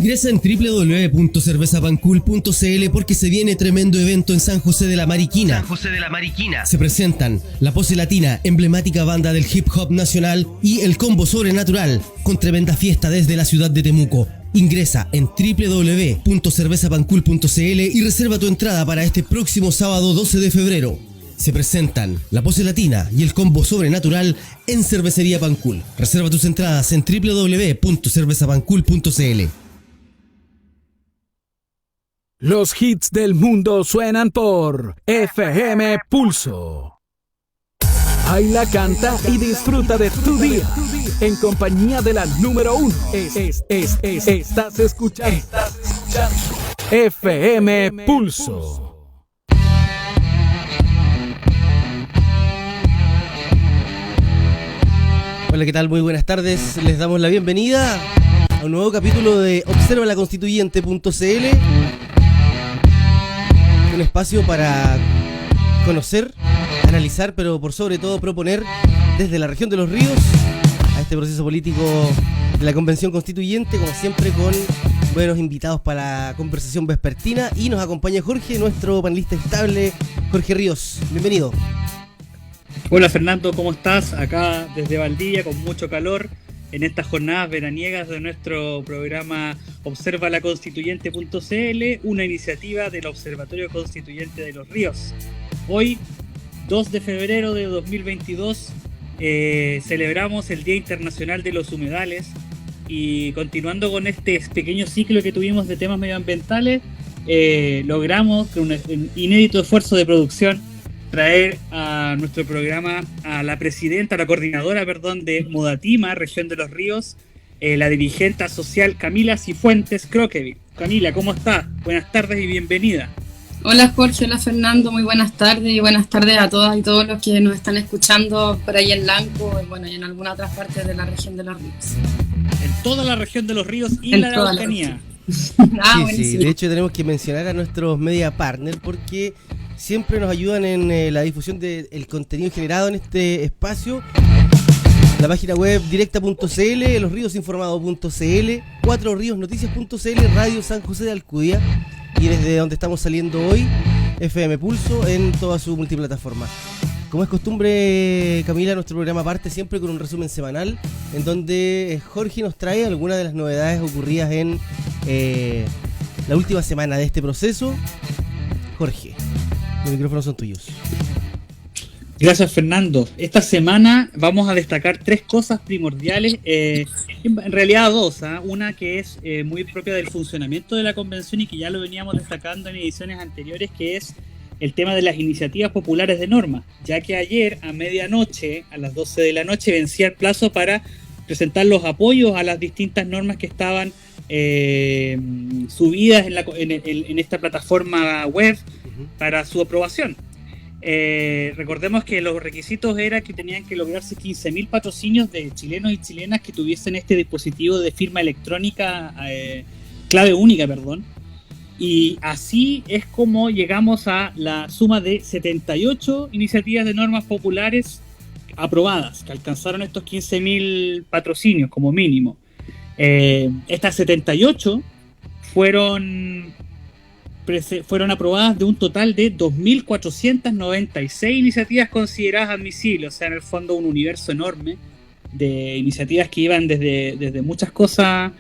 Ingresa en www.cervezapancul.cl porque se viene tremendo evento en San José de la Mariquina. Se presentan La Pose Latina, emblemática banda del hip hop nacional, y El Combo Sobrenatural, con tremenda fiesta desde la ciudad de Temuco. Ingresa en www.cervezapancul.cl y reserva tu entrada para este próximo sábado 12 de febrero. Se presentan La Pose Latina y El Combo Sobrenatural en Cervecería Pancul. Reserva tus entradas en www.cervezapancul.cl. Los hits del mundo suenan por FM Pulso. Baila, canta y disfruta de tu día en compañía de la número 1. Estás escuchando FM Pulso. Hola, ¿qué tal? Muy buenas tardes. Les damos la bienvenida a un nuevo capítulo de observalaconstituyente.cl, un espacio para conocer, analizar, pero por sobre todo proponer desde la región de Los Ríos a este proceso político de la Convención Constituyente, como siempre con buenos invitados para la conversación vespertina. Y nos acompaña Jorge, nuestro panelista estable. Jorge Ríos, bienvenido. Hola Fernando, ¿cómo estás? Acá desde Valdivia con mucho calor en estas jornadas veraniegas de nuestro programa observalaconstituyente.cl, una iniciativa del Observatorio Constituyente de Los Ríos. Hoy, 2 de febrero de 2022, celebramos el Día Internacional de los Humedales y continuando con este pequeño ciclo que tuvimos de temas medioambientales, logramos con un inédito esfuerzo de producción traer a nuestro programa a la coordinadora de Modatima, región de Los Ríos, la dirigente social Camila Cifuentes Croqueville. Camila, ¿cómo estás? Buenas tardes y bienvenida. Hola Jorge, hola Fernando, muy buenas tardes y buenas tardes a todas y todos los que nos están escuchando por ahí en Lanco y en alguna otra parte de la región de Los Ríos. En toda la región de Los Ríos y la Araucanía. Sí, de hecho tenemos que mencionar a nuestros media partners porque siempre nos ayudan en la difusión del contenido generado en este espacio. La página web directa.cl, losriosinformado.cl, cuatroriosnoticias.cl, Radio San José de Alcudia, y desde donde estamos saliendo hoy, FM Pulso en toda su multiplataforma. Como es costumbre, Camila, nuestro programa parte siempre con un resumen semanal en donde Jorge nos trae algunas de las novedades ocurridas en la última semana de este proceso. Jorge, los micrófonos son tuyos. Gracias Fernando. Esta semana vamos a destacar 3 cosas primordiales, en realidad 2, una que es muy propia del funcionamiento de la convención y que ya lo veníamos destacando en ediciones anteriores, que es el tema de las iniciativas populares de norma, ya que ayer a medianoche, a las 12 de la noche, vencía el plazo para presentar los apoyos a las distintas normas que estaban subidas en esta plataforma web para su aprobación. Recordemos que los requisitos era que tenían que lograrse 15.000 patrocinios de chilenos y chilenas que tuviesen este dispositivo de firma electrónica, clave única, y así es como llegamos a la suma de 78 iniciativas de normas populares aprobadas, que alcanzaron estos 15.000 patrocinios como mínimo. Estas 78 fueron aprobadas de un total de 2.496 iniciativas consideradas admisibles, o sea, en el fondo un universo enorme de iniciativas que iban desde muchas cosas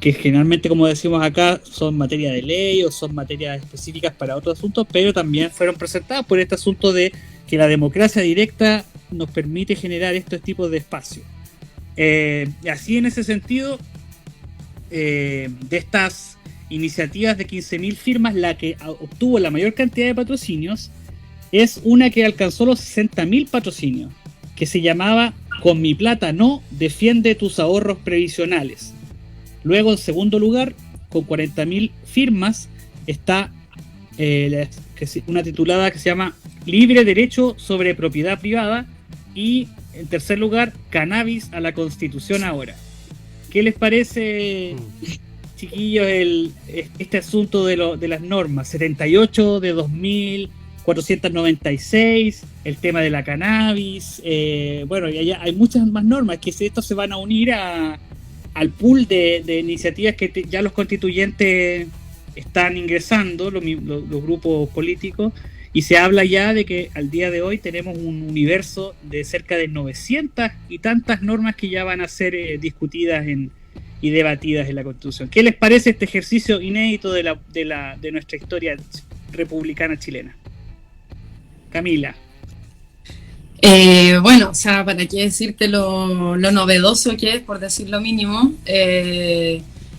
que generalmente, como decimos acá, son materia de ley o son materias específicas para otros asuntos, pero también fueron presentadas por este asunto de que la democracia directa nos permite generar estos tipos de espacios. Así, en ese sentido, de estas iniciativas de 15.000 firmas, la que obtuvo la mayor cantidad de patrocinios es una que alcanzó los 60.000 patrocinios, que se llamaba Con mi plata no, defiende tus ahorros previsionales. Luego, en segundo lugar, con 40.000 firmas, está una titulada que se llama Libre Derecho sobre Propiedad Privada. Y, en tercer lugar, Cannabis a la Constitución ahora. ¿Qué les parece, chiquillos, este asunto de las normas? 78 de 2.496, el tema de la cannabis. Y hay muchas más normas que estos se van a unir a al pool de iniciativas que ya los constituyentes están ingresando, los grupos políticos, y se habla ya de que al día de hoy tenemos un universo de cerca de 900 y tantas normas que ya van a ser discutidas y debatidas en la Constitución. ¿Qué les parece este ejercicio inédito de nuestra historia republicana chilena? Camila. Bueno, o sea, para qué decirte lo novedoso que es, por decir lo mínimo.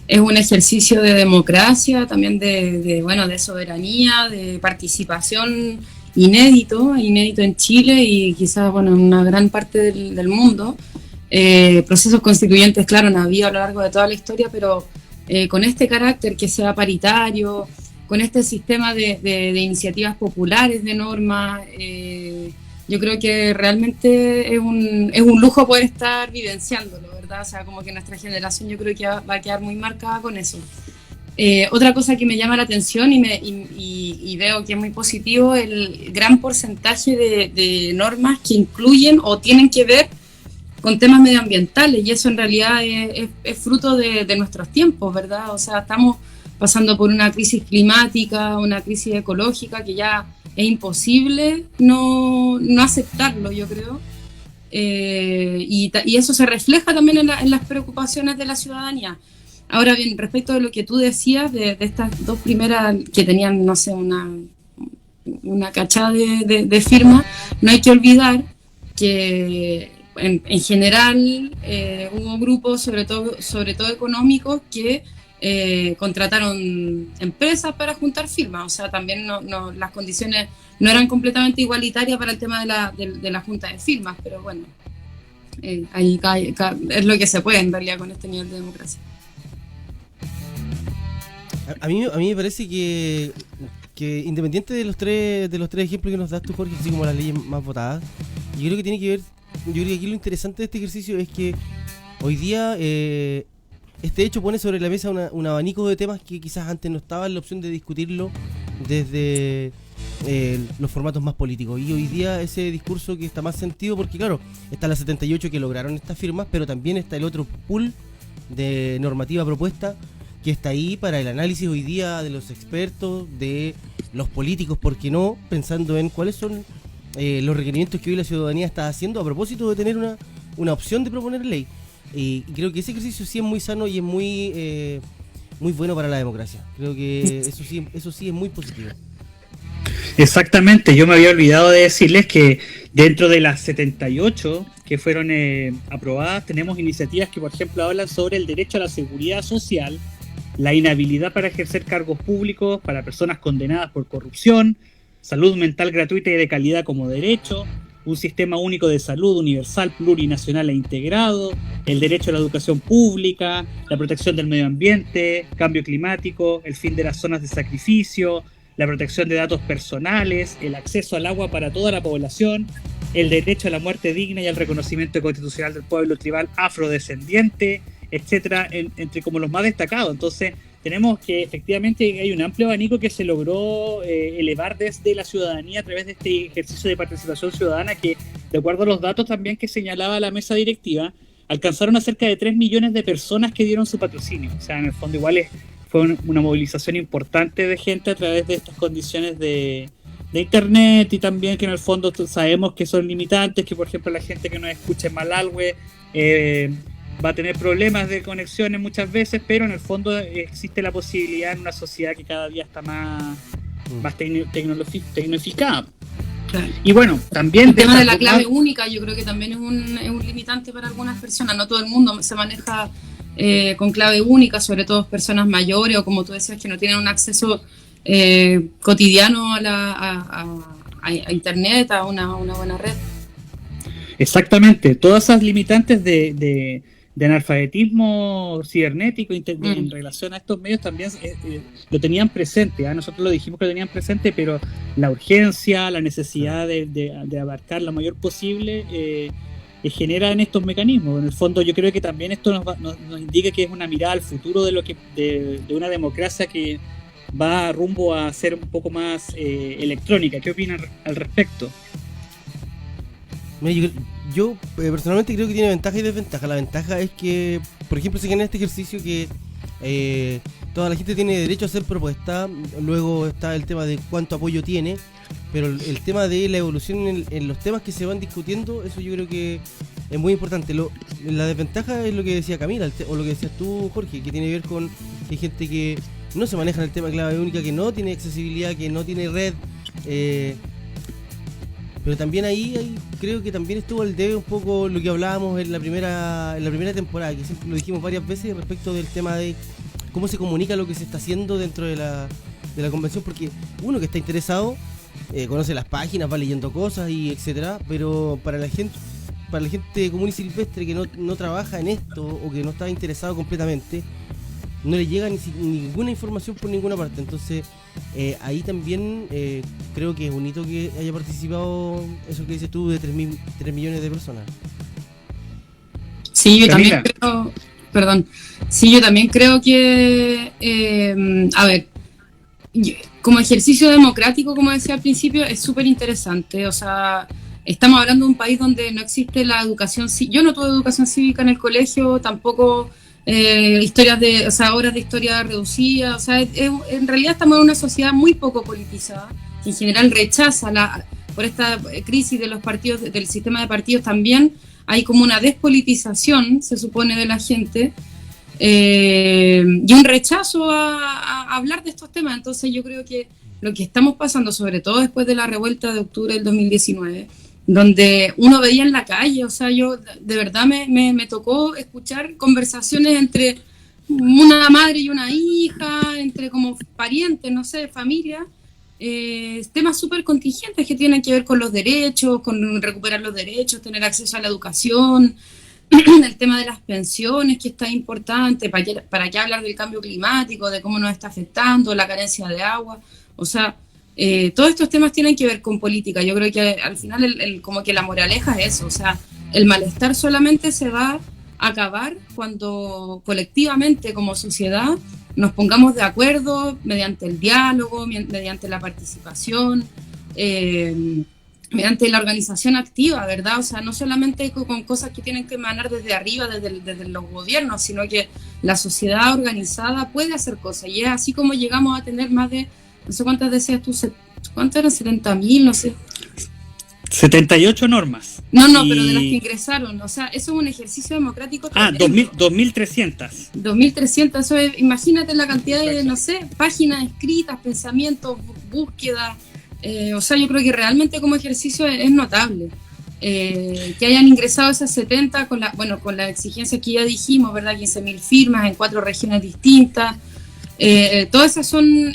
Es un ejercicio de democracia, también de soberanía, de participación inédito en Chile y quizás, bueno, en una gran parte del mundo. Procesos constituyentes, claro, no había a lo largo de toda la historia, pero con este carácter que sea paritario, con este sistema de iniciativas populares de normas, yo creo que realmente es un lujo poder estar vivenciándolo, ¿verdad? O sea, como que nuestra generación yo creo que va a quedar muy marcada con eso. Otra cosa que me llama la atención y veo que es muy positivo, el gran porcentaje de normas que incluyen o tienen que ver con temas medioambientales, y eso en realidad es fruto de nuestros tiempos, ¿verdad? O sea, estamos pasando por una crisis climática, una crisis ecológica que ya es imposible no aceptarlo, yo creo. Y eso se refleja también en las preocupaciones de la ciudadanía. Ahora bien, respecto de lo que tú decías, de estas dos primeras que tenían, no sé, una cachada de firmas, no hay que olvidar que en general hubo grupos, sobre todo económicos, que contrataron empresas para juntar firmas. O sea, también las condiciones no eran completamente igualitarias para el tema de la junta de firmas, pero bueno, ahí es lo que se puede en realidad con este nivel de democracia. A mí me parece que independiente de los tres ejemplos que nos das tú, Jorge, así como las leyes más votadas, yo creo que tiene que ver, yo creo que aquí lo interesante de este ejercicio es que hoy día este hecho pone sobre la mesa un abanico de temas que quizás antes no estaba en la opción de discutirlo desde los formatos más políticos, y hoy día ese discurso que está más sentido, porque claro, está las 78 que lograron estas firmas, pero también está el otro pool de normativa propuesta que está ahí para el análisis hoy día de los expertos, de los políticos, ¿por qué no? Pensando en cuáles son los requerimientos que hoy la ciudadanía está haciendo a propósito de tener una opción de proponer ley. Y creo que ese ejercicio sí es muy sano y es muy bueno para la democracia. Creo que eso sí es muy positivo. Exactamente, yo me había olvidado de decirles que dentro de las 78 que fueron aprobadas, tenemos iniciativas que, por ejemplo, hablan sobre el derecho a la seguridad social, la inhabilidad para ejercer cargos públicos para personas condenadas por corrupción, salud mental gratuita y de calidad como derecho, un sistema único de salud universal, plurinacional e integrado, el derecho a la educación pública, la protección del medio ambiente, cambio climático, el fin de las zonas de sacrificio, la protección de datos personales, el acceso al agua para toda la población, el derecho a la muerte digna y al reconocimiento constitucional del pueblo tribal afrodescendiente, etcétera, entre como los más destacados. Entonces, tenemos que efectivamente hay un amplio abanico que se logró elevar desde la ciudadanía a través de este ejercicio de participación ciudadana que, de acuerdo a los datos también que señalaba la mesa directiva, alcanzaron a cerca de 3 millones de personas que dieron su patrocinio. O sea, en el fondo igual fue una movilización importante de gente a través de estas condiciones de internet, y también que en el fondo sabemos que son limitantes, que por ejemplo la gente que nos escucha en Malalhue va a tener problemas de conexiones muchas veces, pero en el fondo existe la posibilidad en una sociedad que cada día está más tecnificada. Claro. Y bueno, también el tema de la clave única yo creo que también es un limitante para algunas personas. No todo el mundo se maneja con clave única, sobre todo personas mayores o, como tú decías, que no tienen un acceso cotidiano a internet, a una buena red. Exactamente, todas esas limitantes de analfabetismo cibernético en relación a estos medios también lo tenían presente, ¿eh? Nosotros lo dijimos que lo tenían presente, pero la urgencia, la necesidad de abarcar lo mayor posible genera en estos mecanismos. En el fondo yo creo que también esto nos indica que es una mirada al futuro de una democracia que va rumbo a ser un poco más electrónica. ¿Qué opinan al respecto? Yo yo personalmente creo que tiene ventaja y desventaja. La ventaja es que, por ejemplo, se genera este ejercicio que toda la gente tiene derecho a hacer propuestas. Luego está el tema de cuánto apoyo tiene, pero el tema de la evolución en los temas que se van discutiendo, eso yo creo que es muy importante. La desventaja es lo que decía Camila, o lo que decías tú, Jorge, que tiene que ver con que hay gente que no se maneja en el tema de clave única, que no tiene accesibilidad, que no tiene red. Pero también ahí creo que también estuvo al debe un poco lo que hablábamos en la primera temporada, que siempre lo dijimos varias veces respecto del tema de cómo se comunica lo que se está haciendo dentro de la convención, porque uno que está interesado conoce las páginas, va leyendo cosas y etcétera, pero para la gente común y silvestre que no trabaja en esto o que no está interesado completamente, no le llega ninguna información por ninguna parte. Entonces ahí también creo que es un hito que haya participado, eso que dices tú, de 3 millones de personas. Sí, yo también creo, perdón, sí, yo también creo que, a ver, como ejercicio democrático, como decía al principio, es súper interesante. O sea, estamos hablando de un país donde no existe la educación. Yo no tuve educación cívica en el colegio, tampoco horas de historia reducida. O sea, en realidad estamos en una sociedad muy poco politizada, que en general rechaza por esta crisis de los partidos, del sistema de partidos también. Hay como una despolitización, se supone, de la gente. Y un rechazo a hablar de estos temas. Entonces yo creo que lo que estamos pasando, sobre todo después de la revuelta de octubre del 2019, donde uno veía en la calle, o sea, yo de verdad me tocó escuchar conversaciones entre una madre y una hija, entre como parientes, no sé, familia, temas súper contingentes que tienen que ver con los derechos, con recuperar los derechos, tener acceso a la educación, el tema de las pensiones, que está importante, para qué hablar del cambio climático, de cómo nos está afectando, la carencia de agua. O sea, todos estos temas tienen que ver con política. Yo creo que al final como que la moraleja es eso. O sea, el malestar solamente se va a acabar cuando colectivamente como sociedad nos pongamos de acuerdo mediante el diálogo, mediante la participación, mediante la organización activa, ¿verdad? O sea, no solamente con cosas que tienen que emanar desde arriba, desde los gobiernos, sino que la sociedad organizada puede hacer cosas. Y es así como llegamos a tener más de, no sé cuántas decías tú, ¿cuántas eran? 70.000, no sé. 78 normas. No, pero de las que ingresaron. O sea, eso es un ejercicio democrático. 2.300. 2.300, eso es, imagínate la cantidad de, no sé, páginas escritas, pensamientos, búsquedas. O sea, yo creo que realmente como ejercicio es notable. Que hayan ingresado esas 70 con las exigencias que ya dijimos, ¿verdad? 15.000 firmas en 4 regiones distintas. Todas esas son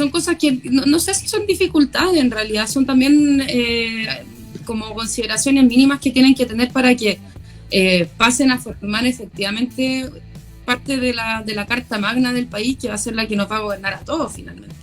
cosas que no sé si son dificultades en realidad, son también como consideraciones mínimas que tienen que tener para que pasen a formar efectivamente parte de la Carta Magna del país, que va a ser la que nos va a gobernar a todos finalmente.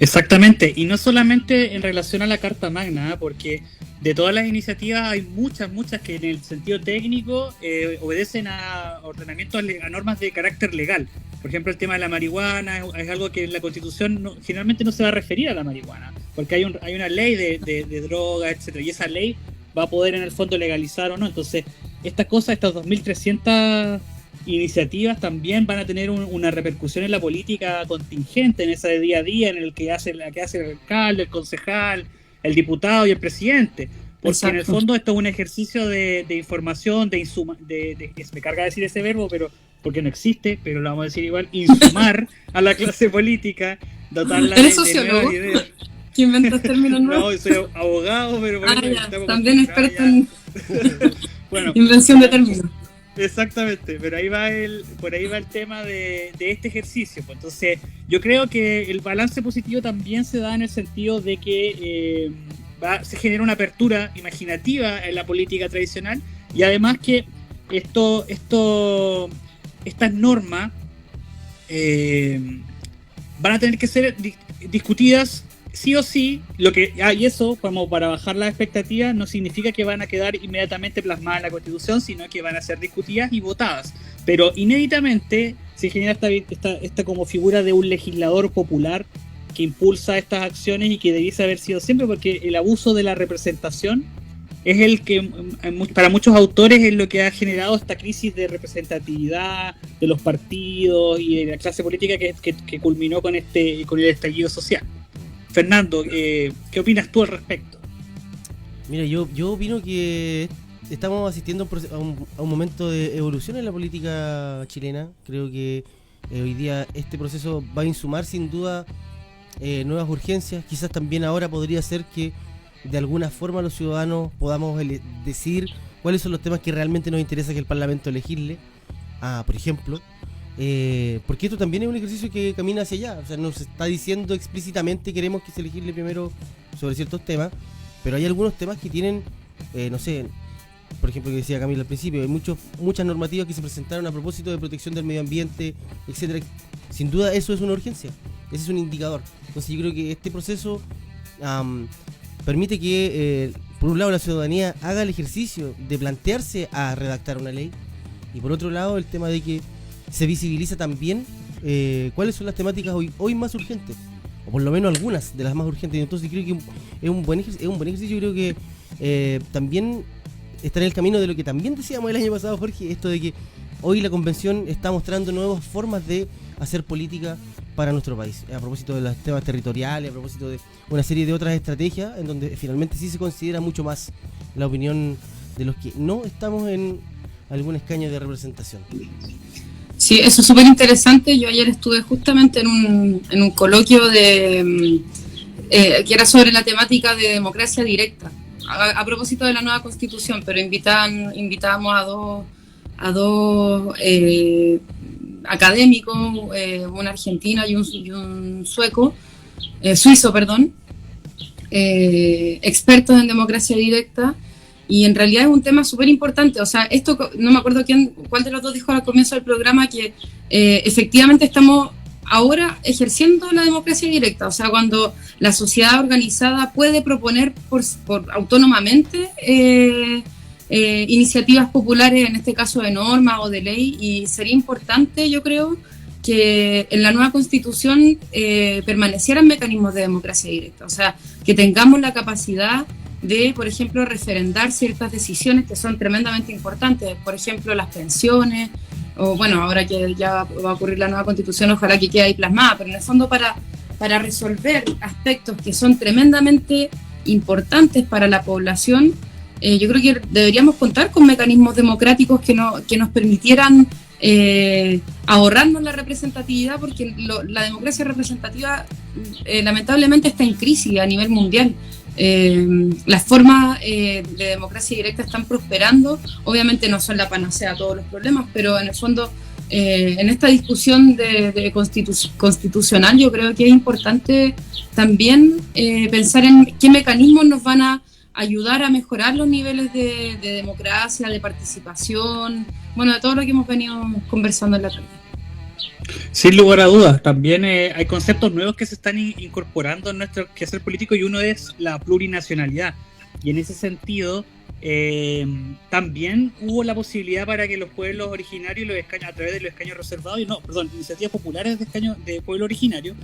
Exactamente, y no solamente en relación a la Carta Magna, porque de todas las iniciativas hay muchas que en el sentido técnico obedecen a ordenamientos, a normas de carácter legal. Por ejemplo, el tema de la marihuana es algo que en la Constitución generalmente no se va a referir a la marihuana, porque hay una ley de droga, etcétera, y esa ley va a poder en el fondo legalizar o no. Entonces, estas 2.300 iniciativas también van a tener una repercusión en la política contingente, en esa de día a día, en el que hace el alcalde, el concejal, el diputado y el presidente. Porque exacto, en el fondo esto es un ejercicio de información, me carga decir ese verbo, pero porque no existe, pero lo vamos a decir igual, insumar a la clase política, dotarla de nuevas ideas. ¿Quién inventó el término nuevo? No, soy abogado, pero también experto en invención de términos. Exactamente, pero por ahí va el tema de este ejercicio. Pues entonces, yo creo que el balance positivo también se da en el sentido de que se genera una apertura imaginativa en la política tradicional, y además que estas normas van a tener que ser discutidas sí o sí, y eso, como para bajar las expectativas, no significa que van a quedar inmediatamente plasmadas en la Constitución, sino que van a ser discutidas y votadas. Pero inéditamente se genera esta como figura de un legislador popular que impulsa estas acciones y que debiese haber sido siempre, porque el abuso de la representación es el que para muchos autores es lo que ha generado esta crisis de representatividad de los partidos y de la clase política que culminó con el estallido social. Fernando, ¿qué opinas tú al respecto? Mira, yo opino que estamos asistiendo a un momento de evolución en la política chilena. Creo que hoy día este proceso va a insumar sin duda nuevas urgencias. Quizás también ahora podría ser que de alguna forma los ciudadanos podamos decidir cuáles son los temas que realmente nos interesa que el Parlamento elegirle. Por ejemplo, porque esto también es un ejercicio que camina hacia allá. O sea, nos está diciendo explícitamente queremos que se elegirle primero sobre ciertos temas, pero hay algunos temas que tienen, no sé, por ejemplo, que decía Camilo al principio, hay muchas normativas que se presentaron a propósito de protección del medio ambiente, etcétera. Sin duda eso es una urgencia, ese es un indicador. Entonces yo creo que este proceso permite que, por un lado, la ciudadanía haga el ejercicio de plantearse a redactar una ley, y por otro lado, el tema de que se visibiliza también cuáles son las temáticas hoy más urgentes, o por lo menos algunas de las más urgentes. Entonces creo que es un buen ejercicio. Creo que también está en el camino de lo que también decíamos el año pasado, Jorge, esto de que hoy la convención está mostrando nuevas formas de hacer política para nuestro país, a propósito de los temas territoriales, a propósito de una serie de otras estrategias en donde finalmente sí se considera mucho más la opinión de los que no estamos en algún escaño de representación. Sí, eso es súper interesante. Yo ayer estuve justamente en un coloquio que era sobre la temática de democracia directa, a propósito de la nueva constitución, pero invitábamos a dos académicos, una argentina y un suizo, expertos en democracia directa, y en realidad es un tema súper importante. O sea, esto, no me acuerdo cuál de los dos dijo al comienzo del programa que efectivamente estamos ahora ejerciendo la democracia directa, o sea, cuando la sociedad organizada puede proponer autónomamente iniciativas populares, en este caso de norma o de ley, y sería importante, yo creo, que en la nueva constitución permanecieran mecanismos de democracia directa, o sea, que tengamos la capacidad de, por ejemplo, referendar ciertas decisiones que son tremendamente importantes, por ejemplo, las pensiones, o bueno, ahora que ya va a ocurrir la nueva constitución, ojalá que quede ahí plasmada, pero en el fondo para resolver aspectos que son tremendamente importantes para la población, yo creo que deberíamos contar con mecanismos democráticos que nos permitieran ahorrarnos la representatividad, porque la democracia representativa lamentablemente está en crisis a nivel mundial. Las formas de democracia directa están prosperando, obviamente no son la panacea a todos los problemas, pero en el fondo en esta discusión de constitucional yo creo que es importante también pensar en qué mecanismos nos van a ayudar a mejorar los niveles de democracia, de participación, bueno, de todo lo que hemos venido conversando en la tarde. Sin lugar a dudas, también hay conceptos nuevos que se están incorporando en nuestro quehacer político, y uno es la plurinacionalidad, y en ese sentido también hubo la posibilidad para que los pueblos originarios, los escaños, a través de los escaños reservados, iniciativas populares de pueblo originario,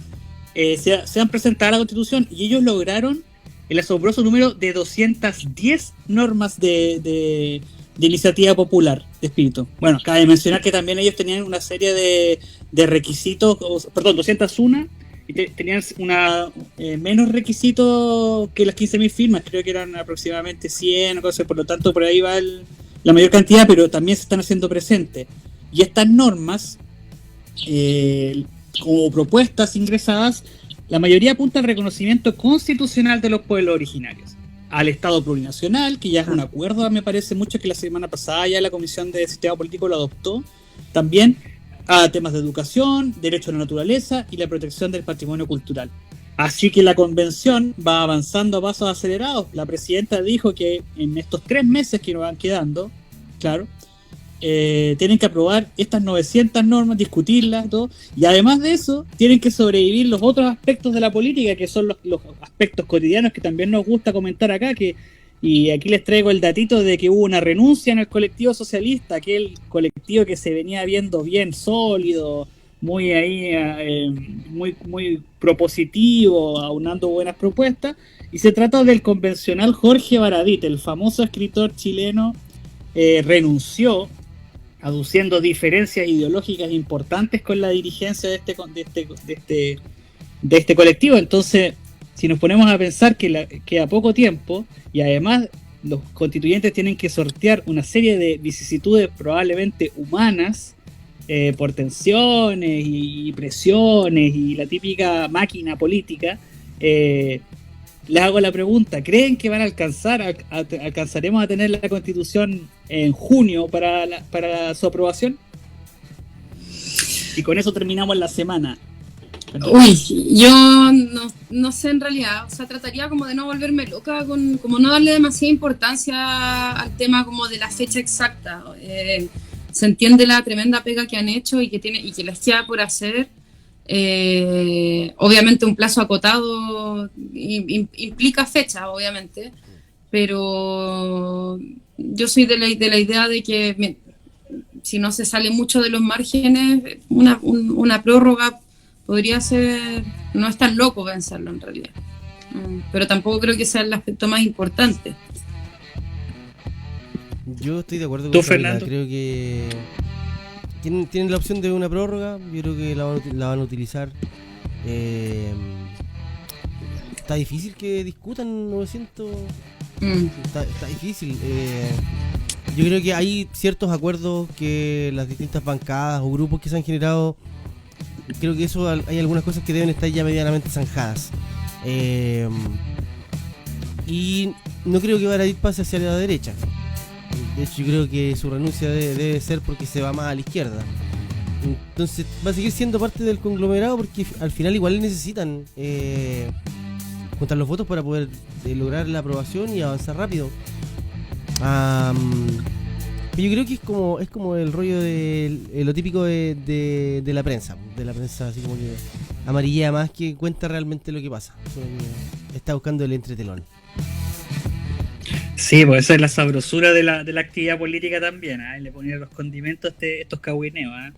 sean presentadas a la Constitución, y ellos lograron el asombroso número de 210 normas de iniciativa popular de espíritu. Bueno, cabe mencionar que también ellos tenían una serie de requisitos, 201, y tenían menos requisitos que las 15.000 firmas, creo que eran aproximadamente 100 o cosas, por lo tanto por ahí va la mayor cantidad, pero también se están haciendo presentes. Y estas normas, como propuestas ingresadas, la mayoría apunta al reconocimiento constitucional de los pueblos originarios, al Estado plurinacional, que ya es un acuerdo, me parece mucho que la semana pasada ya la Comisión de Sistema Político lo adoptó, también a temas de educación, derecho a la naturaleza y la protección del patrimonio cultural. Así que la convención va avanzando a pasos acelerados. La presidenta dijo que en estos 3 meses que nos van quedando, claro, tienen que aprobar estas 900 normas, discutirlas, todo, y además de eso tienen que sobrevivir los otros aspectos de la política, que son los aspectos cotidianos que también nos gusta comentar acá, y aquí les traigo el datito de que hubo una renuncia en el colectivo socialista, aquel colectivo que se venía viendo bien sólido, muy ahí, muy propositivo, aunando buenas propuestas. Y se trata del convencional Jorge Baradit, el famoso escritor chileno, renunció aduciendo diferencias ideológicas importantes con la dirigencia de este colectivo. Entonces, si nos ponemos a pensar que a poco tiempo, y además los constituyentes tienen que sortear una serie de vicisitudes probablemente humanas, por tensiones y presiones y la típica máquina política, les hago la pregunta: ¿creen que van a alcanzaremos a tener la constitución en junio para su aprobación? Y con eso terminamos la semana. Uy, yo no sé en realidad, o sea, trataría como de no volverme loca, como no darle demasiada importancia al tema como de la fecha exacta. Se entiende la tremenda pega que han hecho y que les queda por hacer. Obviamente un plazo acotado implica fecha, obviamente, pero yo soy de la idea de que si no se sale mucho de los márgenes, una prórroga podría ser, no es tan loco pensarlo en realidad, pero tampoco creo que sea el aspecto más importante. Yo estoy de acuerdo con ¿Tú, Camila. Fernando? Creo que tienen la opción de una prórroga. Yo creo que la van a utilizar. Está difícil que discutan 900. Está difícil. Yo creo que hay ciertos acuerdos que las distintas bancadas o grupos que se han generado, creo que eso hay algunas cosas que deben estar ya medianamente zanjadas. Y no creo que Baradit pase hacia la derecha. De hecho, yo creo que su renuncia debe ser porque se va más a la izquierda. Entonces va a seguir siendo parte del conglomerado, porque al final igual necesitan juntar los votos para poder lograr la aprobación y avanzar rápido. Yo creo que es como el rollo de lo típico de la prensa. De la prensa así como que amarillea más que cuenta realmente lo que pasa. Está buscando el entretelón. Sí, pues esa es la sabrosura de la actividad política también, ¿eh? Le ponían los condimentos estos cagüineos, ¿eh?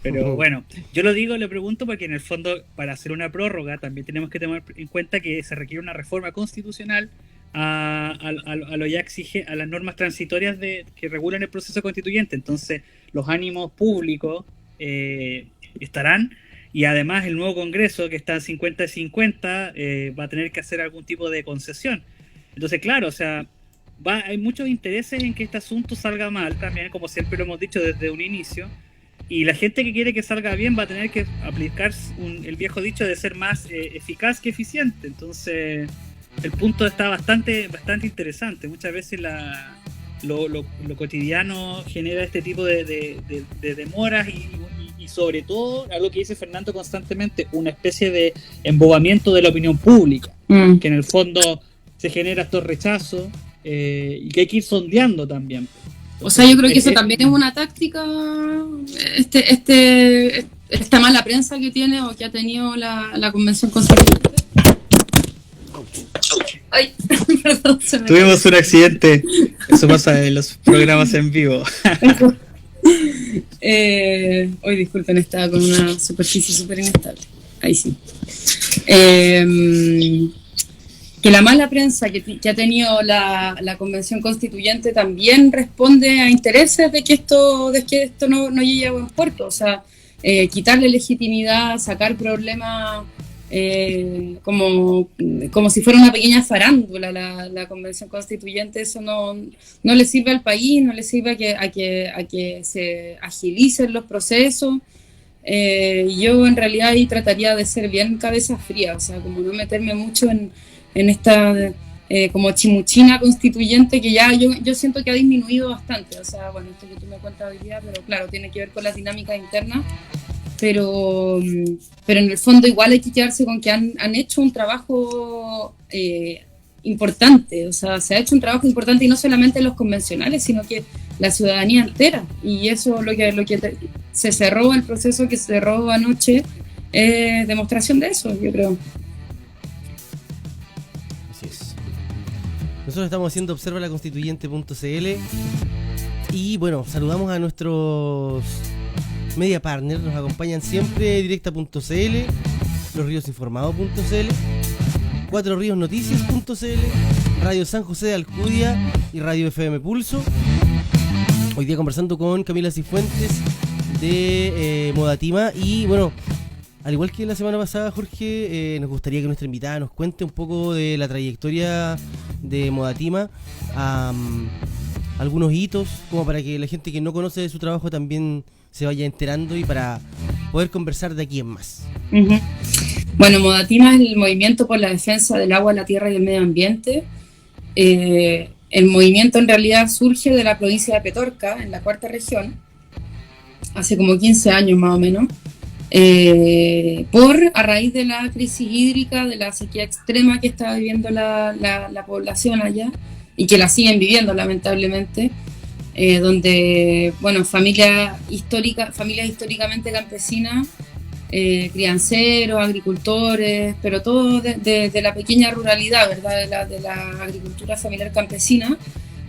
Pero bueno, yo lo pregunto porque en el fondo, para hacer una prórroga también tenemos que tener en cuenta que se requiere una reforma constitucional a lo ya exige, a las normas transitorias que regulan el proceso constituyente. Entonces los ánimos públicos estarán, y además el nuevo Congreso, que está en 50-50, va a tener que hacer algún tipo de concesión. Entonces, claro, o sea, hay muchos intereses en que este asunto salga mal también, como siempre lo hemos dicho desde un inicio, y la gente que quiere que salga bien va a tener que aplicar el viejo dicho de ser más eficaz que eficiente. Entonces, el punto está bastante interesante. Muchas veces lo cotidiano genera este tipo de demoras y sobre todo, algo que dice Fernando constantemente, una especie de embobamiento de la opinión pública, que en el fondo se genera estos rechazos y que hay que ir sondeando también. Entonces, o sea, yo creo que eso también es una táctica, esta mala prensa que tiene o que ha tenido la Convención Constituyente. Ay, perdón, tuvimos un accidente. Eso pasa en los programas en vivo. Hoy disculpen, estaba con una superficie súper inestable. Ahí sí. Que la mala prensa que ha tenido la Convención Constituyente también responde a intereses de que esto no llegue a buen puerto. O sea, quitarle legitimidad, sacar problemas como si fuera una pequeña farándula la Convención Constituyente. Eso no le sirve al país, no le sirve a que se agilicen los procesos. Yo en realidad ahí trataría de ser bien cabeza fría, o sea, como no meterme mucho en esta como chimuchina constituyente que ya yo siento que ha disminuido bastante. O sea, bueno, esto que tú me cuentas hoy día, pero claro, tiene que ver con las dinámicas internas, pero en el fondo igual hay que quedarse con que han hecho un trabajo importante. O sea, se ha hecho un trabajo importante, y no solamente los convencionales, sino que la ciudadanía entera, y eso lo que se cerró, el proceso que se cerró anoche, es demostración de eso, yo creo. Nosotros estamos haciendo observalaconstituyente.cl y bueno, saludamos a nuestros media partner. Nos acompañan siempre directa.cl, losriosinformados.cl, cuatroriosnoticias.cl, Radio San José de Alcudia y Radio FM Pulso. Hoy día conversando con Camila Cifuentes de Modatima. Y bueno, al igual que la semana pasada, Jorge, nos gustaría que nuestra invitada nos cuente un poco de la trayectoria de Modatima, algunos hitos, como para que la gente que no conoce de su trabajo también se vaya enterando y para poder conversar de aquí en más. Uh-huh. Bueno, Modatima es el movimiento por la defensa del agua, la tierra y el medio ambiente. El movimiento en realidad surge de la provincia de Petorca, en la cuarta región, hace como 15 años más o menos, a raíz de la crisis hídrica, de la sequía extrema que estaba viviendo la población allá, y que la siguen viviendo lamentablemente, donde, bueno, familias históricamente campesinas, crianceros, agricultores, pero todo de la pequeña ruralidad, ¿verdad? De la agricultura familiar campesina,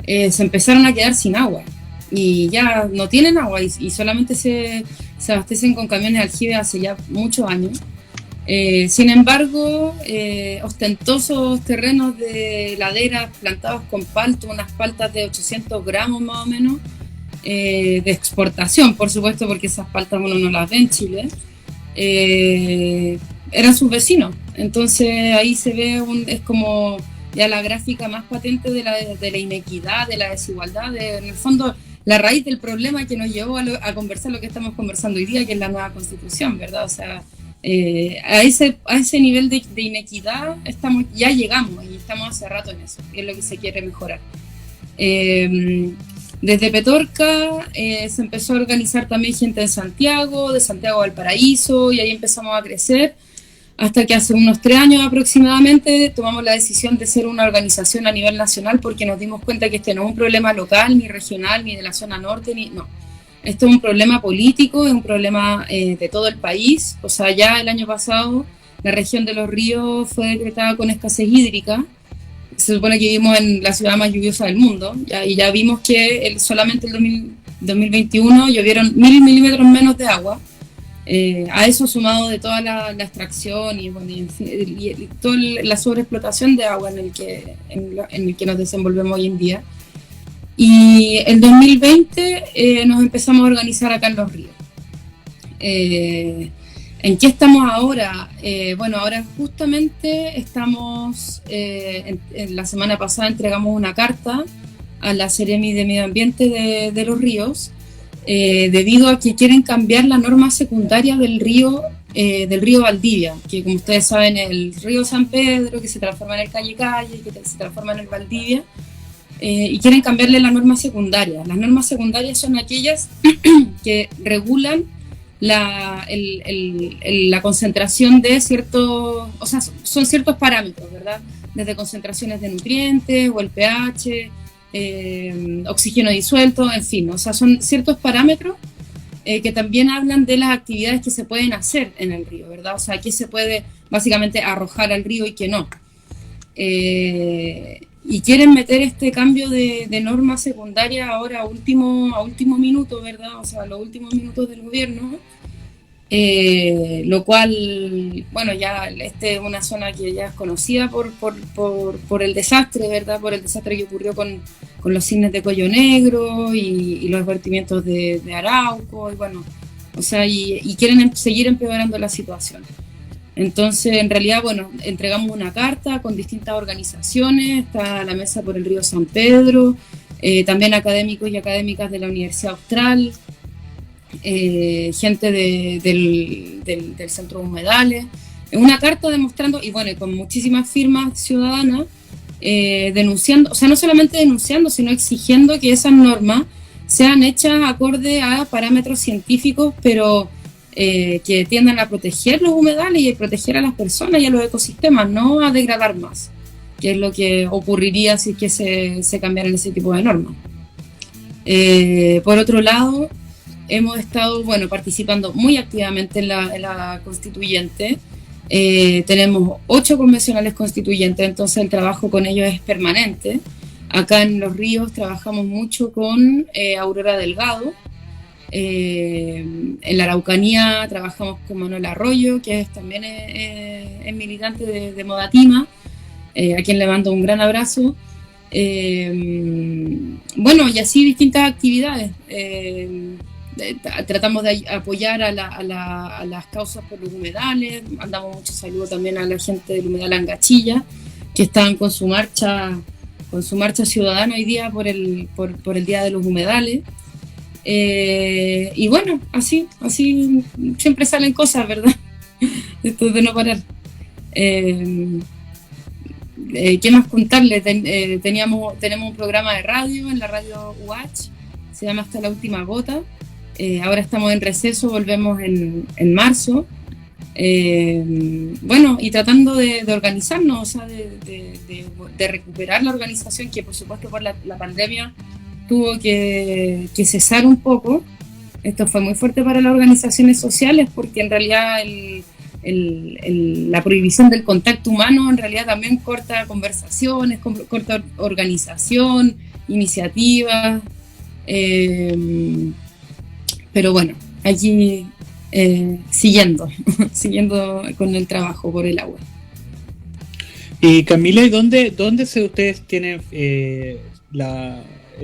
se empezaron a quedar sin agua y ya no tienen agua y solamente se abastecen con camiones de aljibe hace ya muchos años. Sin embargo, ostentosos terrenos de laderas plantados con palto, unas paltas de 800 gramos más o menos, de exportación, por supuesto, porque esas paltas uno no las ve en Chile, eran sus vecinos. Entonces ahí se ve, es como ya la gráfica más patente de la inequidad, de la desigualdad, en el fondo la raíz del problema que nos llevó a conversar lo que estamos conversando hoy día, que es la nueva Constitución, ¿verdad? O sea, a ese nivel de inequidad ya llegamos y estamos hace rato en eso, y es lo que se quiere mejorar. Desde Petorca se empezó a organizar también gente en Santiago, de Santiago a Valparaíso, y ahí empezamos a crecer, hasta que hace unos 3 años aproximadamente tomamos la decisión de ser una organización a nivel nacional, porque nos dimos cuenta que este no es un problema local, ni regional, ni de la zona norte, no. Esto es un problema político, es un problema de todo el país. O sea, ya el año pasado la región de Los Ríos fue decretada con escasez hídrica. Se supone que vivimos en la ciudad más lluviosa del mundo, y ya vimos que solamente el 2021 llovieron 1000 milímetros menos de agua. A eso sumado de toda la extracción y toda la sobreexplotación de agua en el que nos desenvolvemos hoy en día. Y en 2020 nos empezamos a organizar acá en Los Ríos. ¿En qué estamos ahora? Bueno, ahora justamente estamos, en la semana pasada entregamos una carta a la Seremi de Medio Ambiente de Los Ríos, debido a que quieren cambiar la norma secundaria del río Valdivia, que como ustedes saben es el río San Pedro, que se transforma en el Calle, que se transforma en el Valdivia, y quieren cambiarle la norma secundaria. Las normas secundarias son aquellas que regulan la concentración de ciertos, o sea, son ciertos parámetros, ¿verdad? Desde concentraciones de nutrientes o el pH, oxígeno disuelto, en fin, o sea, son ciertos parámetros que también hablan de las actividades que se pueden hacer en el río, ¿verdad? O sea, qué se puede básicamente arrojar al río y qué no. Y quieren meter este cambio de norma secundaria ahora a último minuto, ¿verdad? O sea, los últimos minutos del gobierno, lo cual, bueno, ya esta es una zona que ya es conocida por el desastre, ¿verdad? Por el desastre que ocurrió con los cisnes de cuello negro y los vertimientos de Arauco, y bueno, o sea, y quieren seguir empeorando la situación. Entonces, en realidad, bueno, entregamos una carta con distintas organizaciones, está la Mesa por el Río San Pedro, también académicos y académicas de la Universidad Austral, gente del Centro de Humedales, una carta demostrando, y bueno, con muchísimas firmas ciudadanas, denunciando, o sea, no solamente denunciando, sino exigiendo que esas normas sean hechas acorde a parámetros científicos, pero que tiendan a proteger los humedales y a proteger a las personas y a los ecosistemas, no a degradar más, que es lo que ocurriría si es que se cambiaran ese tipo de normas. Por otro lado, hemos estado, bueno, participando muy activamente en la constituyente. Tenemos 8 convencionales constituyentes, entonces el trabajo con ellos es permanente. Acá en Los Ríos trabajamos mucho con Aurora Delgado, En la Araucanía trabajamos con Manuel Arroyo, que también es militante de Modatima, a quien le mando un gran abrazo. Bueno, y así distintas actividades. Tratamos de apoyar a las causas por los humedales. Mandamos mucho saludo también a la gente del humedal Angachilla, que están con su marcha ciudadana hoy día por el Día de los Humedales. Y bueno, así siempre salen cosas, ¿verdad? Esto de no parar. ¿Qué más contarles? Tenemos un programa de radio en la radio UH, se llama Hasta la Última Gota. Ahora estamos en receso, volvemos en marzo. Bueno, y tratando de organizarnos, o sea, de recuperar la organización, que por supuesto por la pandemia tuvo que cesar un poco. Esto fue muy fuerte para las organizaciones sociales, porque en realidad la prohibición del contacto humano en realidad también corta conversaciones, corta organización, iniciativas. Pero bueno, allí siguiendo con el trabajo por el agua. Y Camila, ¿y dónde ustedes tienen el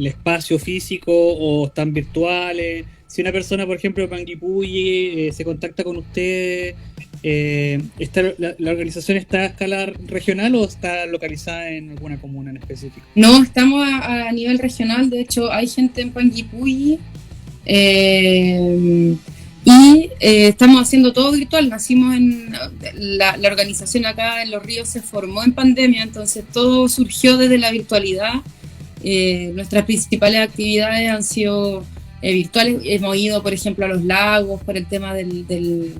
espacio físico o están virtuales? Si una persona, por ejemplo, de Panguipulli se contacta con usted, ¿la organización está a escala regional o está localizada en alguna comuna en específico? No, estamos a nivel regional. De hecho, hay gente en Panguipulli y estamos haciendo todo virtual. Nacimos la organización acá en Los Ríos se formó en pandemia, entonces todo surgió desde la virtualidad. Nuestras principales actividades han sido virtuales. Hemos ido, por ejemplo, a los lagos por el tema del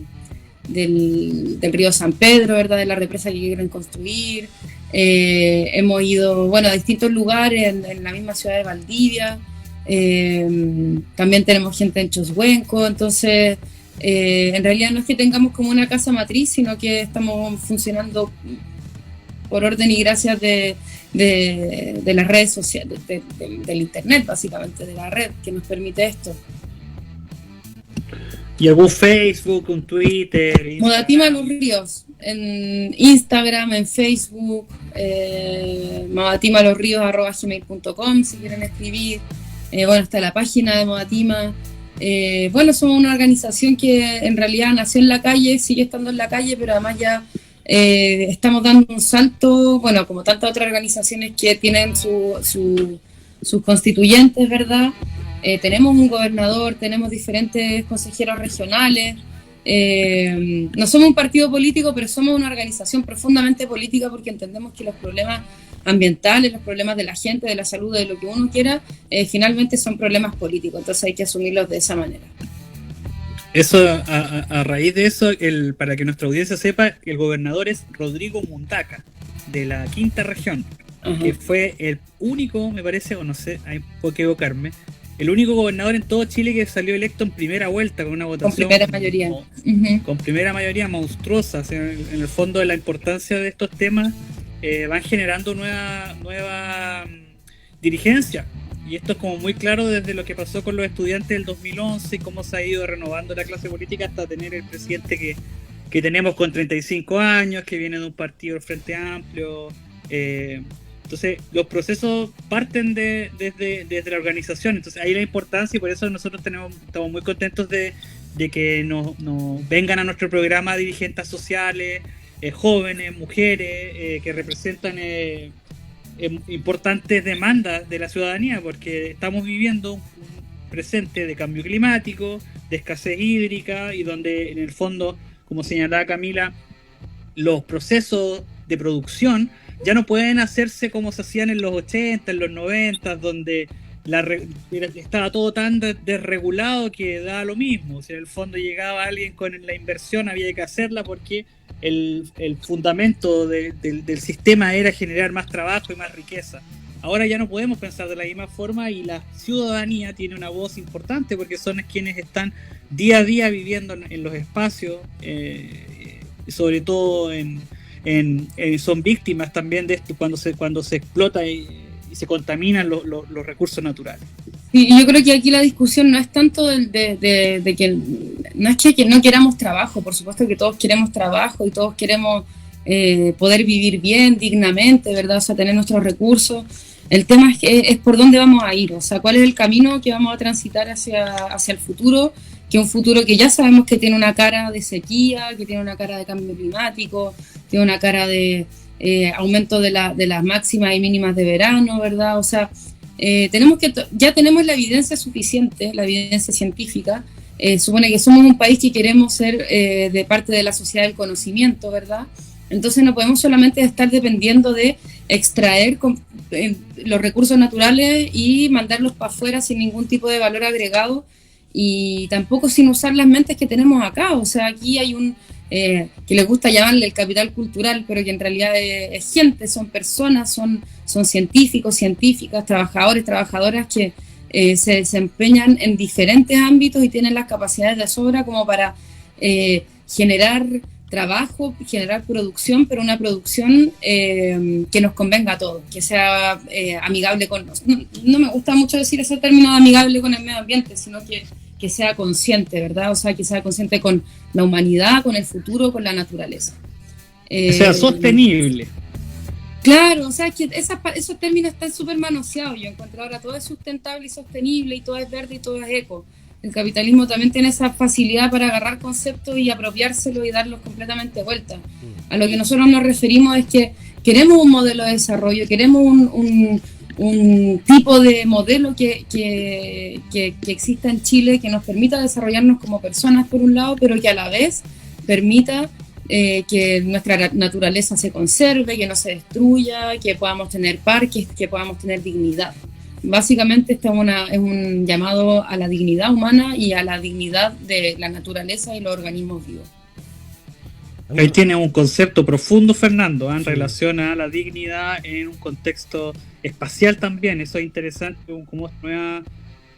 río San Pedro, ¿verdad? De la represa que quieren construir. Hemos ido, bueno, a distintos lugares en la misma ciudad de Valdivia. También tenemos gente en Choshuenco. Entonces, en realidad no es que tengamos como una casa matriz, sino que estamos funcionando por orden y gracias de las redes sociales, del internet, básicamente, de la red que nos permite esto. ¿Y algún Facebook, un Twitter? Modatima Los Ríos, en Instagram, en Facebook, modatimalosríos@gmail.com si quieren escribir. Bueno, está la página de Modatima. Bueno, somos una organización que en realidad nació en la calle, sigue estando en la calle, pero además ya estamos dando un salto, bueno, como tantas otras organizaciones que tienen sus constituyentes, ¿verdad? Tenemos un gobernador, tenemos diferentes consejeros regionales. No somos un partido político, pero somos una organización profundamente política, porque entendemos que los problemas ambientales, los problemas de la gente, de la salud, de lo que uno quiera, finalmente son problemas políticos, entonces hay que asumirlos de esa manera. Eso, a raíz de eso, para que nuestra audiencia sepa, el gobernador es Rodrigo Mundaca, de la quinta región, que fue el único, me parece, o no sé, puedo equivocarme, el único gobernador en todo Chile que salió electo en primera vuelta con una votación con primera mayoría, con primera mayoría monstruosa. O sea, en el fondo, de la importancia de estos temas van generando nueva dirigencia, y esto es como muy claro desde lo que pasó con los estudiantes del 2011 y cómo se ha ido renovando la clase política hasta tener el presidente que tenemos con 35 años, que viene de un partido del Frente Amplio. Entonces, los procesos parten desde la organización. Entonces, ahí la importancia, y por eso nosotros estamos muy contentos de que nos vengan a nuestro programa dirigentes sociales, jóvenes, mujeres, que representan importantes demandas de la ciudadanía, porque estamos viviendo un presente de cambio climático, de escasez hídrica, y donde en el fondo, como señalaba Camila, los procesos de producción ya no pueden hacerse como se hacían en los 80, en los 90, donde estaba todo tan desregulado que daba lo mismo. O sea, en el fondo llegaba alguien con la inversión, había que hacerla porque el fundamento del sistema era generar más trabajo y más riqueza. Ahora ya no podemos pensar de la misma forma, y la ciudadanía tiene una voz importante, porque son quienes están día a día viviendo en los espacios, sobre todo son víctimas también de esto cuando se explota y se contaminan los recursos naturales. Y yo creo que aquí la discusión no es tanto de que no es que no queramos trabajo, por supuesto que todos queremos trabajo y todos queremos poder vivir bien, dignamente, ¿verdad? O sea, tener nuestros recursos. El tema es por dónde vamos a ir, o sea, cuál es el camino que vamos a transitar hacia el futuro, que es un futuro que ya sabemos que tiene una cara de sequía, que tiene una cara de cambio climático, tiene una cara de aumento de las máximas y mínimas de verano, ¿verdad? O sea, ya tenemos la evidencia suficiente, la evidencia científica. Supone que somos un país que queremos ser de parte de la sociedad del conocimiento, ¿verdad? Entonces no podemos solamente estar dependiendo de extraer los recursos naturales y mandarlos para afuera sin ningún tipo de valor agregado y tampoco sin usar las mentes que tenemos acá. O sea, aquí hay que les gusta llamarle el capital cultural, pero que en realidad es gente, son personas, son científicos, científicas, trabajadores, trabajadoras que se desempeñan en diferentes ámbitos y tienen las capacidades de sobra como para generar trabajo, generar producción, pero una producción que nos convenga a todos, que sea amigable con nosotros. No me gusta mucho decir ese término de amigable con el medio ambiente, sino que sea consciente, ¿verdad? O sea, que sea consciente con la humanidad, con el futuro, con la naturaleza. Que sea sostenible. Claro, o sea, que esos términos están súper manoseados. Yo encuentro ahora todo es sustentable y sostenible, y todo es verde y todo es eco. El capitalismo también tiene esa facilidad para agarrar conceptos y apropiárselo y darlos completamente vuelta. A lo que nosotros nos referimos es que queremos un modelo de desarrollo, queremos un tipo de modelo que exista en Chile, que nos permita desarrollarnos como personas por un lado, pero que a la vez permita que nuestra naturaleza se conserve, que no se destruya, que podamos tener parques, que podamos tener dignidad. Básicamente es un llamado a la dignidad humana y a la dignidad de la naturaleza y los organismos vivos. Ahí tiene un concepto profundo, Fernando, en relación a la dignidad en un contexto espacial también. Eso es interesante, como nueva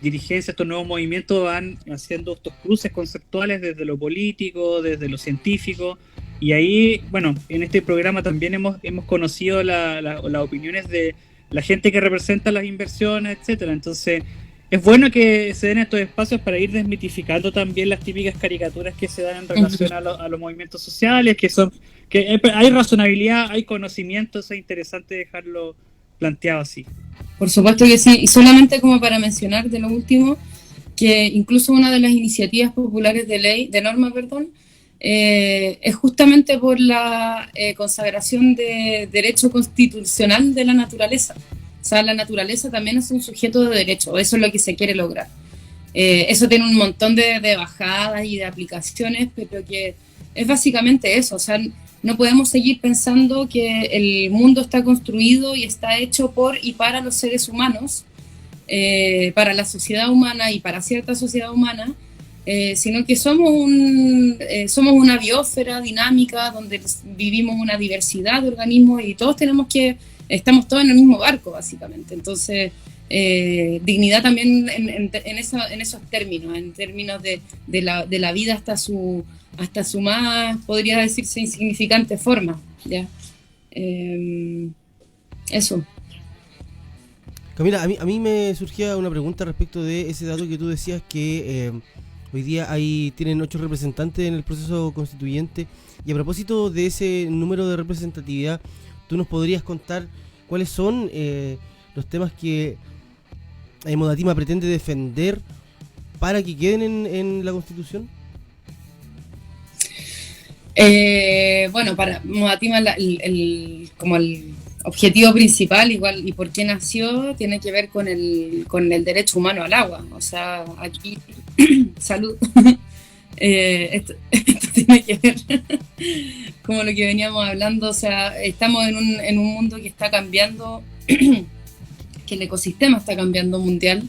dirigencia, estos nuevos movimientos van haciendo estos cruces conceptuales desde lo político, desde lo científico. Y ahí, bueno, en este programa también hemos conocido las opiniones de la gente que representa las inversiones, etcétera. Entonces, es bueno que se den estos espacios para ir desmitificando también las típicas caricaturas que se dan en relación a los movimientos sociales, que hay razonabilidad, hay conocimiento. Es interesante dejarlo planteado así. Por supuesto que sí, y solamente como para mencionar de lo último, que incluso una de las iniciativas populares de norma, es justamente por la consagración de derecho constitucional de la naturaleza. O sea, la naturaleza también es un sujeto de derecho, eso es lo que se quiere lograr. Eso tiene un montón de bajadas y de aplicaciones, pero que es básicamente eso. O sea, no podemos seguir pensando que el mundo está construido y está hecho por y para los seres humanos, para la sociedad humana y para cierta sociedad humana, sino que somos una biosfera dinámica donde vivimos una diversidad de organismos y estamos todos en el mismo barco, básicamente. Entonces, dignidad también en esos términos, en términos de la vida hasta su más, podría decirse, insignificante forma, ¿ya? Eso. Camila, a mí me surgía una pregunta respecto de ese dato que tú decías que hoy día tienen 8 representantes en el proceso constituyente, y a propósito de ese número de representatividad, ¿tú nos podrías contar cuáles son los temas que Modatima pretende defender para que queden en la Constitución? Bueno, para Modatima como el objetivo principal, igual, y por qué nació, tiene que ver con el derecho humano al agua. O sea, aquí, salud, esto tiene que ver como lo que veníamos hablando. O sea, estamos en un mundo que está cambiando, que el ecosistema está cambiando mundial,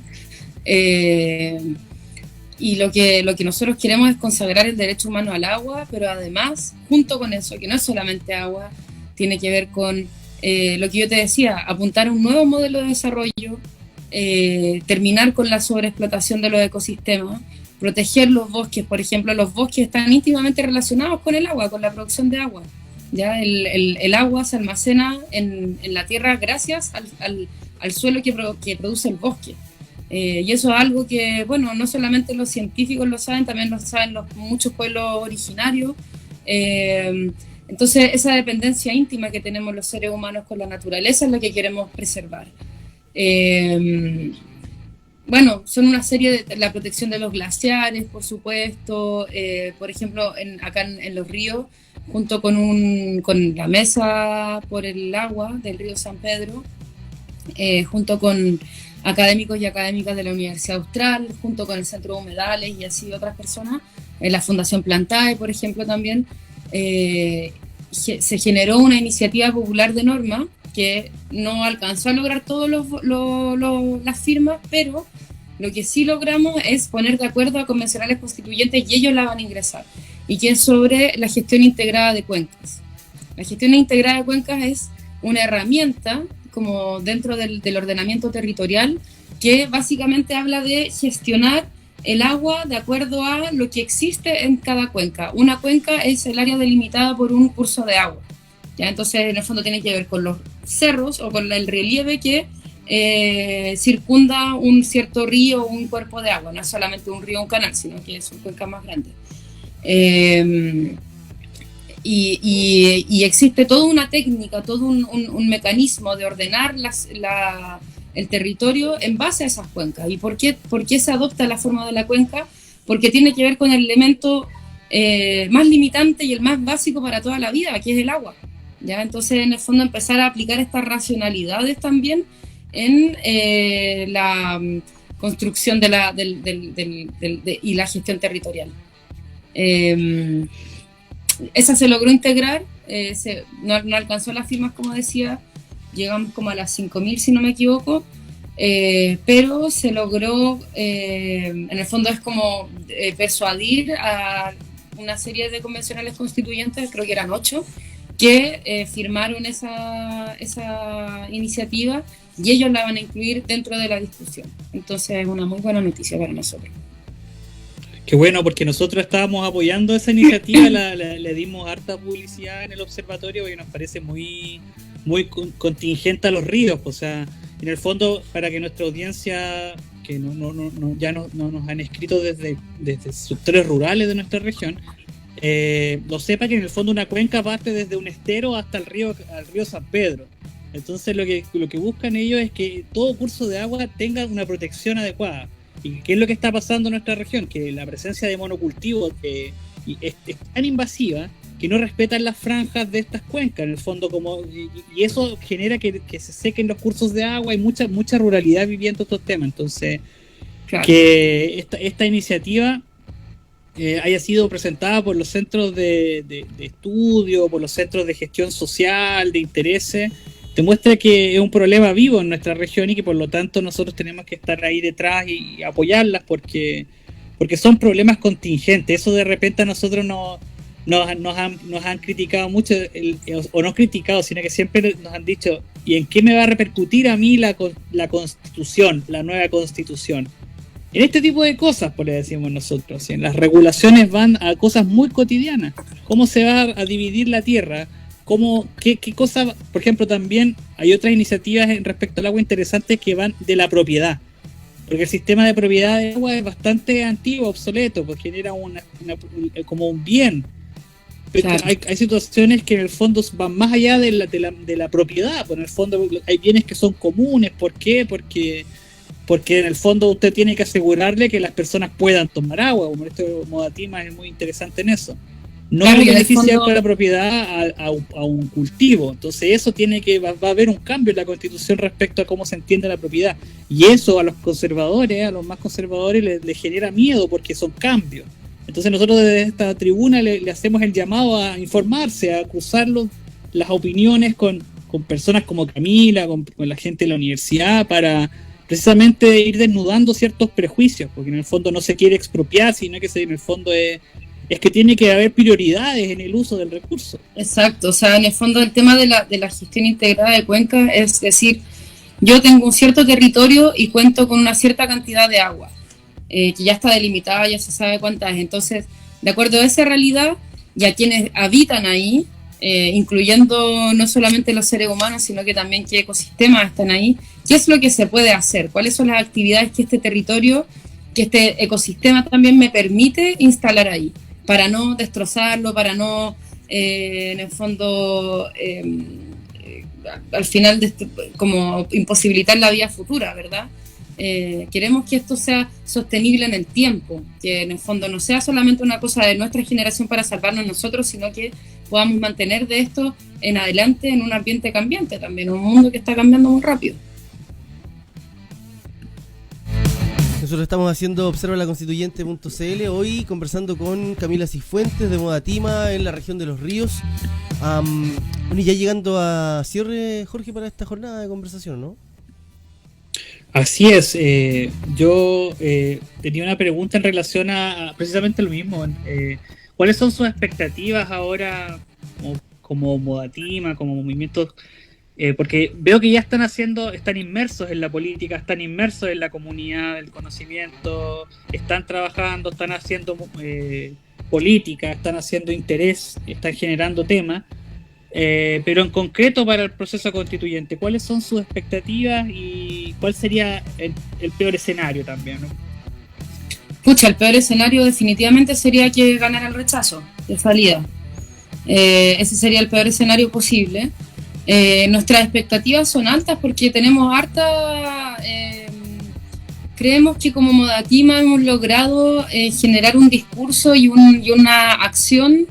y lo que nosotros queremos es consagrar el derecho humano al agua, pero además, junto con eso, que no es solamente agua, tiene que ver con lo que yo te decía, apuntar a un nuevo modelo de desarrollo, terminar con la sobreexplotación de los ecosistemas, proteger los bosques. Por ejemplo, los bosques están íntimamente relacionados con el agua, con la producción de agua. ¿Ya? El agua se almacena en la tierra gracias al suelo que produce el bosque. Y eso es algo que, bueno, no solamente los científicos lo saben, también lo saben muchos pueblos originarios. Entonces, esa dependencia íntima que tenemos los seres humanos con la naturaleza es la que queremos preservar. Bueno, son una serie de la protección de los glaciares, por supuesto, por ejemplo, acá en los ríos, junto con la Mesa por el Agua del río San Pedro, junto con académicos y académicas de la Universidad Austral, junto con el Centro de Humedales y así otras personas, la Fundación Plantae, por ejemplo, también, se generó una iniciativa popular de norma que no alcanzó a lograr todas las firmas, pero lo que sí logramos es poner de acuerdo a convencionales constituyentes y ellos la van a ingresar, y que es sobre la gestión integrada de cuencas. La gestión integrada de cuencas es una herramienta como dentro del ordenamiento territorial que básicamente habla de gestionar el agua de acuerdo a lo que existe en cada cuenca. Una cuenca es el área delimitada por un curso de agua, ¿ya? Entonces, en el fondo tiene que ver con los cerros o con el relieve que circunda un cierto río o un cuerpo de agua. No es solamente un río o un canal, sino que es una cuenca más grande. Y existe toda una técnica, todo un mecanismo de ordenar el territorio en base a esas cuencas. ¿Y por qué se adopta la forma de la cuenca? Porque tiene que ver con el elemento más limitante y el más básico para toda la vida, que es el agua, ¿ya? Entonces, en el fondo, empezar a aplicar estas racionalidades también en la construcción y la gestión territorial. Esa se logró integrar, no alcanzó las firmas, como decía, llegamos como a las 5.000, si no me equivoco, pero se logró, en el fondo es como persuadir a una serie de convencionales constituyentes, creo que eran 8, que firmaron esa iniciativa, y ellos la van a incluir dentro de la discusión. Entonces es una muy buena noticia para nosotros. Qué bueno, porque nosotros estábamos apoyando esa iniciativa, le dimos harta publicidad en el observatorio porque nos parece muy contingente a los ríos. O sea, en el fondo, para que nuestra audiencia, que ya no nos han escrito desde sectores rurales de nuestra región, lo sepa, que en el fondo una cuenca parte desde un estero hasta al río San Pedro. Entonces lo que buscan ellos es que todo curso de agua tenga una protección adecuada. ¿Y qué es lo que está pasando en nuestra región? Que la presencia de monocultivos es tan invasiva que no respetan las franjas de estas cuencas, en el fondo, y eso genera que se sequen los cursos de agua. Hay mucha ruralidad viviendo estos temas. Entonces, claro, que esta iniciativa haya sido presentada por los centros de estudio, por los centros de gestión social, de intereses, demuestra que es un problema vivo en nuestra región y que por lo tanto nosotros tenemos que estar ahí detrás y apoyarlas porque son problemas contingentes. Eso de repente a nosotros nos han criticado mucho, o no criticado, sino que siempre nos han dicho: ¿y en qué me va a repercutir a mí la constitución, la nueva constitución? En este tipo de cosas, pues le decimos nosotros, en las regulaciones van a cosas muy cotidianas. ¿Cómo se va a dividir la tierra? ¿Qué cosa? Por ejemplo, también hay otras iniciativas respecto al agua interesantes que van de la propiedad, porque el sistema de propiedad de agua es bastante antiguo, obsoleto, pues genera como un bien. Pero claro, hay situaciones que en el fondo van más allá de la propiedad. Pues en el fondo hay bienes que son comunes. ¿Por qué? Porque en el fondo usted tiene que asegurarle que las personas puedan tomar agua. Como Modatima es muy interesante en eso. No claro, beneficiar con la propiedad a un cultivo. Entonces eso va a haber un cambio en la Constitución respecto a cómo se entiende la propiedad. Y eso a los conservadores, a los más conservadores, les genera miedo porque son cambios. Entonces nosotros desde esta tribuna le hacemos el llamado a informarse, a cruzar las opiniones con personas como Camila, con la gente de la universidad, para precisamente ir desnudando ciertos prejuicios, porque en el fondo no se quiere expropiar, sino que en el fondo es que tiene que haber prioridades en el uso del recurso. Exacto, o sea, en el fondo el tema de la gestión integrada de cuencas es decir, yo tengo un cierto territorio y cuento con una cierta cantidad de agua, que ya está delimitada, ya se sabe cuánta es. Entonces, de acuerdo a esa realidad, y a quienes habitan ahí, incluyendo no solamente los seres humanos, sino que también qué ecosistemas están ahí, qué es lo que se puede hacer, cuáles son las actividades que este territorio, que este ecosistema también me permite instalar ahí, para no destrozarlo, para no, en el fondo, al final, como imposibilitar la vida futura, ¿verdad? Queremos que esto sea sostenible en el tiempo, que en el fondo no sea solamente una cosa de nuestra generación para salvarnos nosotros, sino que podamos mantener de esto en adelante en un ambiente cambiante también, un mundo que está cambiando muy rápido. Nosotros estamos haciendo observalaconstituyente.cl hoy conversando con Camila Cifuentes de Modatima en la región de Los Ríos. Y ya llegando a cierre, Jorge, para esta jornada de conversación, ¿no? Así es, yo tenía una pregunta en relación a precisamente lo mismo. ¿Cuáles son sus expectativas ahora como Modatima, como movimientos? Porque veo que ya están inmersos en la política, están inmersos en la comunidad del conocimiento, están trabajando, están haciendo política, están haciendo interés, están generando temas. Pero en concreto para el proceso constituyente, ¿cuáles son sus expectativas y cuál sería el peor escenario también, ¿no? Pucha, el peor escenario definitivamente sería que ganara el rechazo de salida. Ese sería el peor escenario posible. Nuestras expectativas son altas porque tenemos creemos que como Modatima hemos logrado generar un discurso y una acción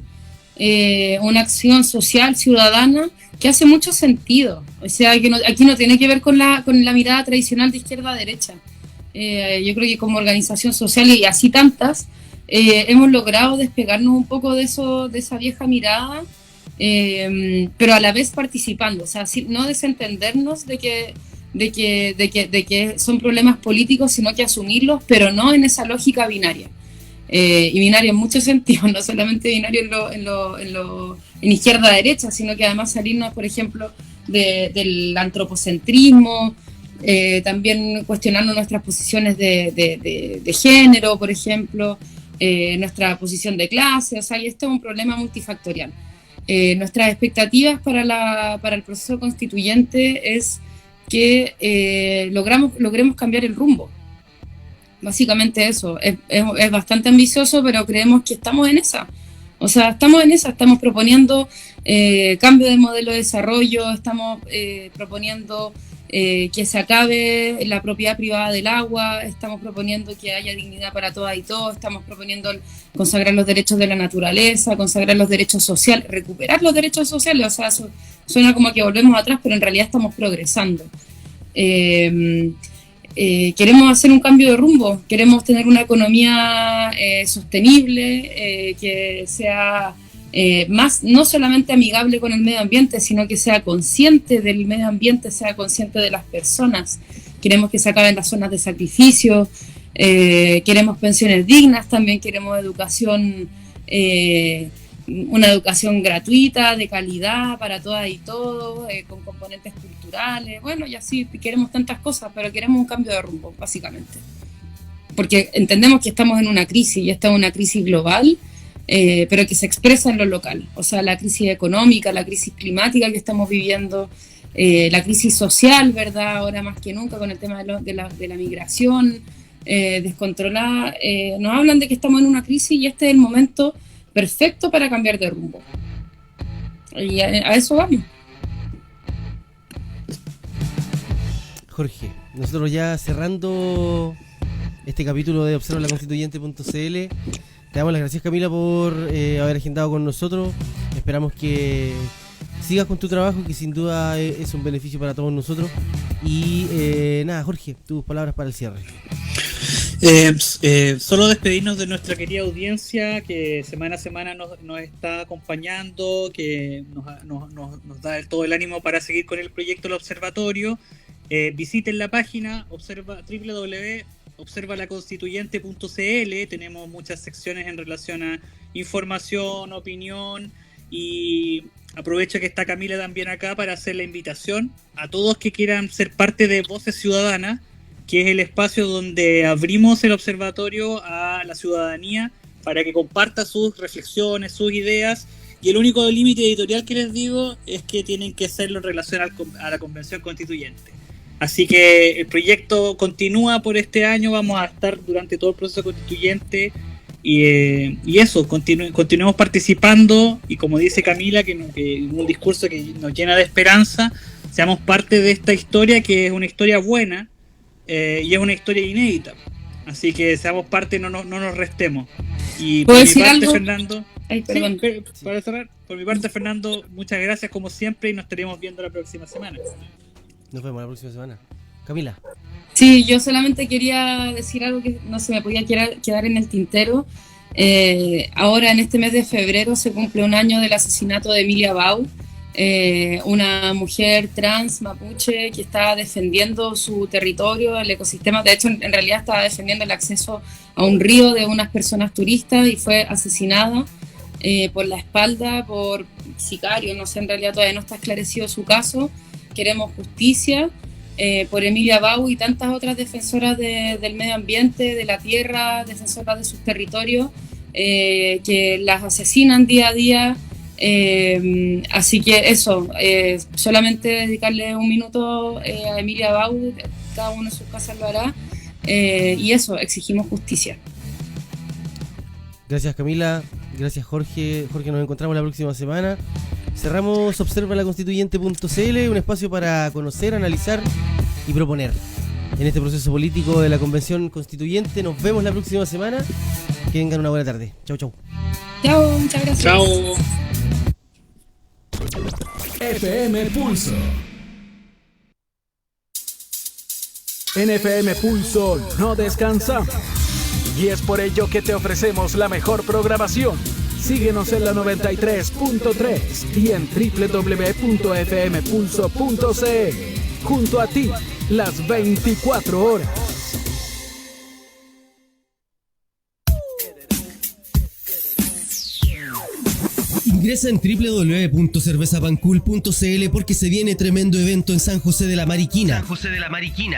social, ciudadana, que hace mucho sentido. O sea, que aquí no tiene que ver con la mirada tradicional de izquierda a derecha. Yo creo que como organización social y así tantas, hemos logrado despegarnos un poco de esa vieja mirada, pero a la vez participando. O sea, no desentendernos de que son problemas políticos, sino que asumirlos, pero no en esa lógica binaria. Y binario en muchos sentidos, no solamente binario en izquierda-derecha, sino que además salirnos, por ejemplo, del antropocentrismo, también cuestionando nuestras posiciones de género, por ejemplo, nuestra posición de clase. O sea, y esto es un problema multifactorial. Nuestras expectativas para el proceso constituyente es que logremos cambiar el rumbo. Básicamente eso, es bastante ambicioso, pero creemos que estamos en esa. O sea, estamos proponiendo cambio de modelo de desarrollo, estamos proponiendo que se acabe la propiedad privada del agua, estamos proponiendo que haya dignidad para todas y todos, estamos proponiendo consagrar los derechos de la naturaleza, consagrar los derechos sociales, recuperar los derechos sociales. O sea, eso suena como que volvemos atrás, pero en realidad estamos progresando. Queremos hacer un cambio de rumbo, queremos tener una economía sostenible, que sea no solamente amigable con el medio ambiente, sino que sea consciente del medio ambiente, sea consciente de las personas. Queremos que se acaben las zonas de sacrificio, queremos pensiones dignas, también queremos educación, una educación gratuita, de calidad para todas y todos, con componentes culturales. Bueno, y así queremos tantas cosas, pero queremos un cambio de rumbo, básicamente. Porque entendemos que estamos en una crisis, y esta es una crisis global, pero que se expresa en lo local. O sea, la crisis económica, la crisis climática que estamos viviendo, la crisis social, ¿verdad? Ahora más que nunca con el tema de la migración descontrolada, nos hablan de que estamos en una crisis y este es el momento perfecto para cambiar de rumbo. Y a eso vamos. Jorge, nosotros ya cerrando este capítulo de observalaconstituyente.cl, te damos las gracias, Camila, por haber agendado con nosotros. Esperamos que sigas con tu trabajo, que sin duda es un beneficio para todos nosotros. Y nada, Jorge, tus palabras para el cierre. Solo despedirnos de nuestra querida audiencia que semana a semana nos está acompañando, que nos da todo el ánimo para seguir con el proyecto del observatorio. Visiten la página www.observalaconstituyente.cl. Tenemos muchas secciones en relación a información, opinión, y aprovecho que está Camila también acá para hacer la invitación a todos que quieran ser parte de Voces Ciudadanas, que es el espacio donde abrimos el observatorio a la ciudadanía para que comparta sus reflexiones, sus ideas y el único límite editorial que les digo es que tienen que hacerlo en relación a la Convención Constituyente. Así que el proyecto continúa por este año, vamos a estar durante todo el proceso constituyente y eso, continuemos participando y como dice Camila, que un discurso que nos llena de esperanza, seamos parte de esta historia que es una historia buena y es una historia inédita. Así que seamos parte, no nos restemos. Y por mi parte, Fernando... para cerrar, por mi parte, Fernando, muchas gracias como siempre y nos estaremos viendo la próxima semana. Nos vemos la próxima semana. Camila. Sí, yo solamente quería decir algo que no se me podía quedar en el tintero. Ahora, en este mes de febrero, se cumple un año del asesinato de Emilia Bau, una mujer trans mapuche que estaba defendiendo su territorio, el ecosistema. De hecho, en realidad estaba defendiendo el acceso a un río de unas personas turistas y fue asesinada por la espalda, por sicarios. No sé, en realidad todavía no está esclarecido su caso. Queremos justicia por Emilia Bau y tantas otras defensoras del medio ambiente, de la tierra, defensoras de sus territorios, que las asesinan día a día. Así que eso, solamente dedicarle un minuto a Emilia Bau, cada uno en sus casas lo hará, y eso, exigimos justicia. Gracias Camila, gracias Jorge. Jorge, nos encontramos la próxima semana. Cerramos observalaconstituyente.cl, un espacio para conocer, analizar y proponer en este proceso político de la Convención Constituyente. Nos vemos la próxima semana. Que tengan una buena tarde. Chau, chau. Chao, muchas gracias. Chao. FM Pulso. En FM Pulso no descansamos. Y es por ello que te ofrecemos la mejor programación. Síguenos en la 93.3 y en www.fmpulso.cl. Junto a ti, las 24 horas. Ingresa en www.cervezapancul.cl porque se viene tremendo evento en San José de la Mariquina.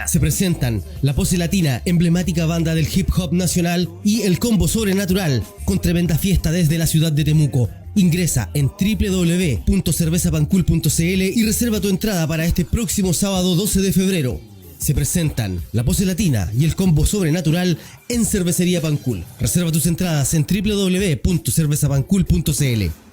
Se presentan La Pose Latina, emblemática banda del hip hop nacional, y El Combo Sobrenatural, con tremenda fiesta desde la ciudad de Temuco. Ingresa en www.cervezapancul.cl y reserva tu entrada para este próximo sábado 12 de febrero. Se presentan La Pose Latina y El Combo Sobrenatural en Cervecería Pancul. Reserva tus entradas en www.cervezapancul.cl.